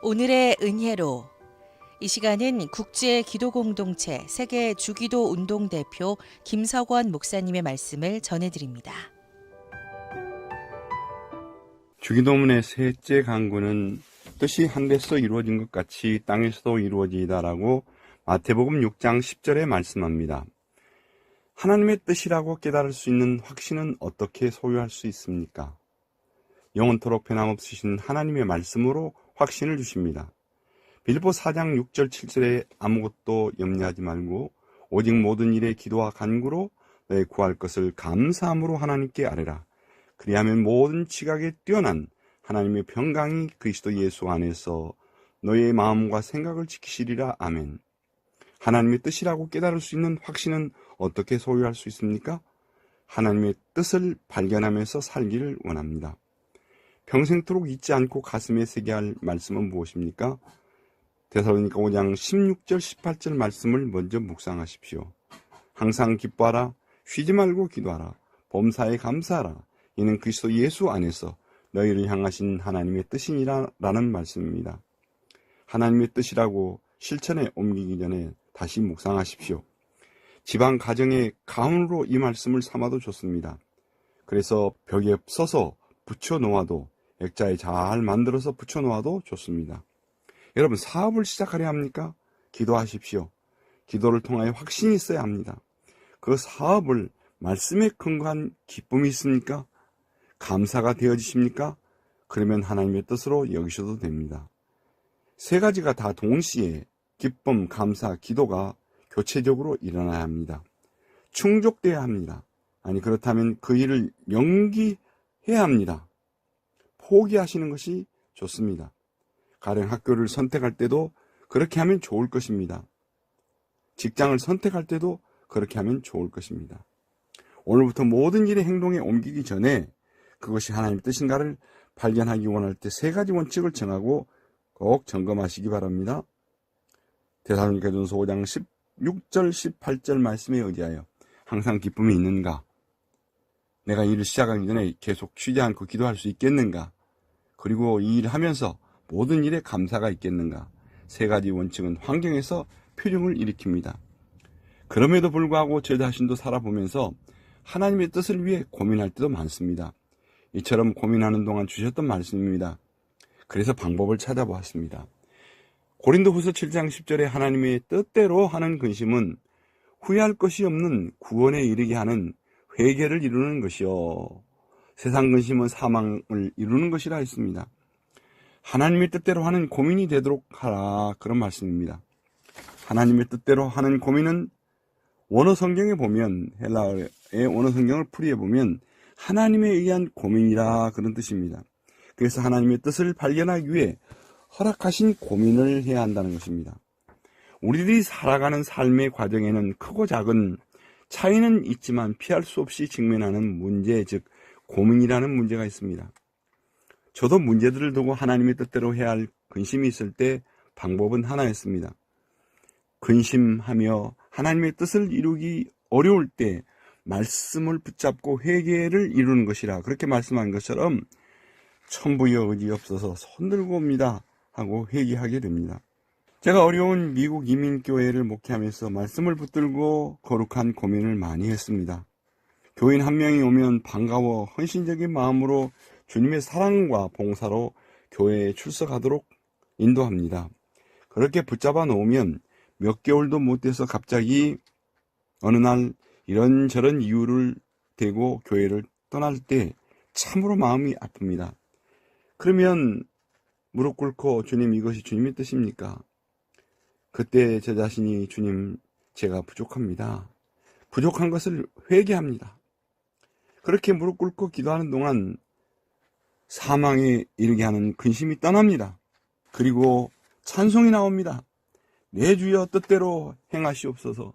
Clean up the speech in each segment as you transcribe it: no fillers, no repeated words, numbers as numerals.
오늘의 은혜로 이 시간은 국제 기도 공동체 세계 주기도 운동 대표 김석원 목사님의 말씀을 전해드립니다. 주기도문의 셋째 강구는 뜻이 하늘에서 이루어진 것 같이 땅에서도 이루어지이다라고 마태복음 6장 10절에 말씀합니다. 하나님의 뜻이라고 깨달을 수 있는 확신은 어떻게 소유할 수 있습니까? 영원토록 변함없으신 하나님의 말씀으로 확신을 주십니다. 빌립보 4장 6절 7절에 아무것도 염려하지 말고 오직 모든 일에 기도와 간구로 너의 구할 것을 감사함으로 하나님께 아뢰라. 그리하면 모든 지각에 뛰어난 하나님의 평강이 그리스도 예수 안에서 너의 마음과 생각을 지키시리라. 아멘. 하나님의 뜻이라고 깨달을 수 있는 확신은 어떻게 소유할 수 있습니까? 하나님의 뜻을 발견하면서 살기를 원합니다. 평생토록 잊지 않고 가슴에 새겨야 할 말씀은 무엇입니까? 데살로니가 5장 16절 18절 말씀을 먼저 묵상하십시오. 항상 기뻐하라, 쉬지 말고 기도하라, 범사에 감사하라. 이는 그리스도 예수 안에서 너희를 향하신 하나님의 뜻이니라라는 말씀입니다. 하나님의 뜻이라고 실천에 옮기기 전에 다시 묵상하십시오. 집안 가정의 가훈으로 이 말씀을 삼아도 좋습니다. 그래서 벽에 써서 붙여놓아도 액자에 잘 만들어서 붙여놓아도 좋습니다. 여러분, 사업을 시작하려 합니까? 기도하십시오. 기도를 통하여 확신이 있어야 합니다. 그 사업을 말씀에 근거한 기쁨이 있습니까? 감사가 되어지십니까? 그러면 하나님의 뜻으로 여기셔도 됩니다. 세 가지가 다 동시에 기쁨, 감사, 기도가 교체적으로 일어나야 합니다. 충족돼야 합니다. 아니 그렇다면 그 일을 연기해야 합니다. 포기하시는 것이 좋습니다. 가령 학교를 선택할 때도 그렇게 하면 좋을 것입니다. 직장을 선택할 때도 그렇게 하면 좋을 것입니다. 오늘부터 모든 일의 행동에 옮기기 전에 그것이 하나님의 뜻인가를 발견하기 원할 때 세 가지 원칙을 정하고 꼭 점검하시기 바랍니다. 데살로니가전서 5장 16절 18절 말씀에 의지하여 항상 기쁨이 있는가? 내가 일을 시작하기 전에 계속 쉬지 않고 기도할 수 있겠는가? 그리고 이 일을 하면서 모든 일에 감사가 있겠는가? 세 가지 원칙은 환경에서 표정을 일으킵니다. 그럼에도 불구하고 저 자신도 살아보면서 하나님의 뜻을 위해 고민할 때도 많습니다. 이처럼 고민하는 동안 주셨던 말씀입니다. 그래서 방법을 찾아보았습니다. 고린도후서 7장 10절에 하나님의 뜻대로 하는 근심은 후회할 것이 없는 구원에 이르게 하는 회개를 이루는 것이요. 세상 근심은 사망을 이루는 것이라 했습니다. 하나님의 뜻대로 하는 고민이 되도록 하라, 그런 말씀입니다. 하나님의 뜻대로 하는 고민은 원어 성경에 보면, 헬라어의 원어 성경을 풀이해 보면 하나님에 의한 고민이라, 그런 뜻입니다. 그래서 하나님의 뜻을 발견하기 위해 허락하신 고민을 해야 한다는 것입니다. 우리들이 살아가는 삶의 과정에는 크고 작은 차이는 있지만 피할 수 없이 직면하는 문제, 즉 고민이라는 문제가 있습니다. 저도 문제들을 두고 하나님의 뜻대로 해야 할 근심이 있을 때 방법은 하나였습니다. 근심하며 하나님의 뜻을 이루기 어려울 때 말씀을 붙잡고 회개를 이루는 것이라, 그렇게 말씀한 것처럼 천부여 의지 없어서 손들고 옵니다 하고 회개하게 됩니다. 제가 어려운 미국 이민교회를 목회하면서 말씀을 붙들고 거룩한 고민을 많이 했습니다. 교인 한 명이 오면 반가워 헌신적인 마음으로 주님의 사랑과 봉사로 교회에 출석하도록 인도합니다. 그렇게 붙잡아 놓으면 몇 개월도 못 돼서 갑자기 어느 날 이런저런 이유를 대고 교회를 떠날 때 참으로 마음이 아픕니다. 그러면 무릎 꿇고 주님, 이것이 주님의 뜻입니까? 그때 저 자신이 주님, 제가 부족합니다. 부족한 것을 회개합니다. 그렇게 무릎 꿇고 기도하는 동안 사망에 이르게 하는 근심이 떠납니다. 그리고 찬송이 나옵니다. 내 주여 뜻대로 행하시옵소서.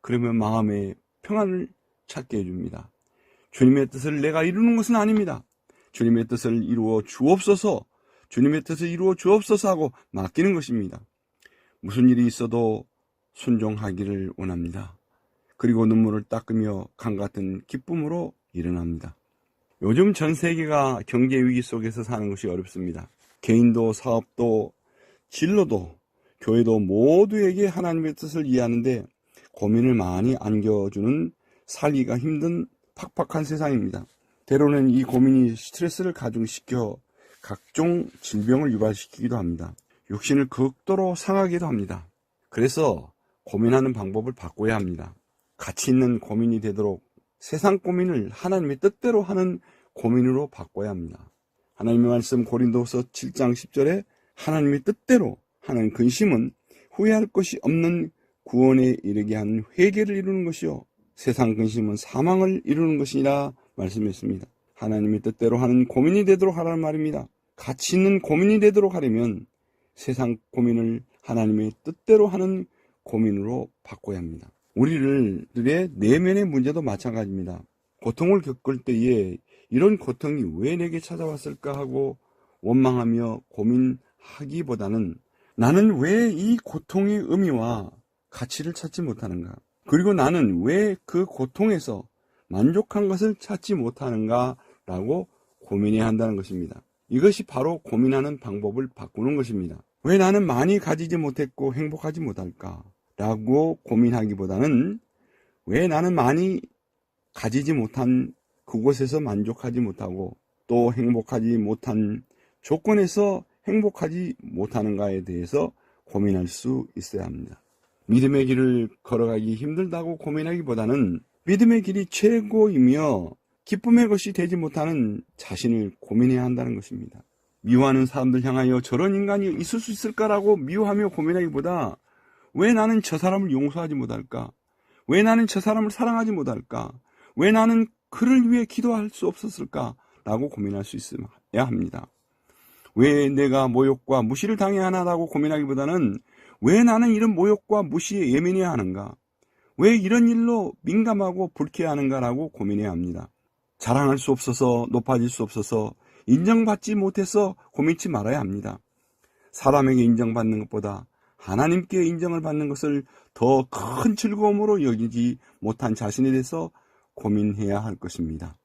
그러면 마음에 평안을 찾게 해줍니다. 주님의 뜻을 내가 이루는 것은 아닙니다. 주님의 뜻을 이루어 주옵소서, 주님의 뜻을 이루어 주옵소서 하고 맡기는 것입니다. 무슨 일이 있어도 순종하기를 원합니다. 그리고 눈물을 닦으며 강 같은 기쁨으로 일어납니다. 요즘 전 세계가 경제 위기 속에서 사는 것이 어렵습니다. 개인도 사업도 진로도, 교회도 모두에게 하나님의 뜻을 이해하는데 고민을 많이 안겨주는 살기가 힘든 팍팍한 세상입니다. 때로는 이 고민이 스트레스를 가중시켜 각종 질병을 유발시키기도 합니다. 육신을 극도로 상하기도 합니다. 그래서 고민하는 방법을 바꿔야 합니다. 가치 있는 고민이 되도록 세상 고민을 하나님의 뜻대로 하는 고민으로 바꿔야 합니다. 하나님의 말씀 고린도서 7장 10절에 하나님의 뜻대로 하는 근심은 후회할 것이 없는 구원에 이르게 하는 회개를 이루는 것이요 세상 근심은 사망을 이루는 것이라 말씀했습니다. 하나님의 뜻대로 하는 고민이 되도록 하라는 말입니다. 가치 있는 고민이 되도록 하려면 세상 고민을 하나님의 뜻대로 하는 고민으로 바꿔야 합니다. 우리들의 내면의 문제도 마찬가지입니다. 고통을 겪을 때에 이런 고통이 왜 내게 찾아왔을까 하고 원망하며 고민하기보다는 나는 왜 이 고통의 의미와 가치를 찾지 못하는가? 그리고 나는 왜 그 고통에서 만족한 것을 찾지 못하는가? 라고 고민해야 한다는 것입니다. 이것이 바로 고민하는 방법을 바꾸는 것입니다. 왜 나는 많이 가지지 못했고 행복하지 못할까? 라고 고민하기보다는 왜 나는 많이 가지지 못한 그곳에서 만족하지 못하고 또 행복하지 못한 조건에서 행복하지 못하는가에 대해서 고민할 수 있어야 합니다. 믿음의 길을 걸어가기 힘들다고 고민하기보다는 믿음의 길이 최고이며 기쁨의 것이 되지 못하는 자신을 고민해야 한다는 것입니다. 미워하는 사람들 향하여 저런 인간이 있을 수 있을까라고 미워하며 고민하기보다 왜 나는 저 사람을 용서하지 못할까? 왜 나는 저 사람을 사랑하지 못할까? 왜 나는 그를 위해 기도할 수 없었을까? 라고 고민할 수 있어야 합니다. 왜 내가 모욕과 무시를 당해야 하나라고 고민하기보다는 왜 나는 이런 모욕과 무시에 예민해야 하는가? 왜 이런 일로 민감하고 불쾌하는가라고 고민해야 합니다. 자랑할 수 없어서 높아질 수 없어서 인정받지 못해서 고민치 말아야 합니다. 사람에게 인정받는 것보다 하나님께 인정을 받는 것을 더 큰 즐거움으로 여기지 못한 자신에 대해서 고민해야 할 것입니다.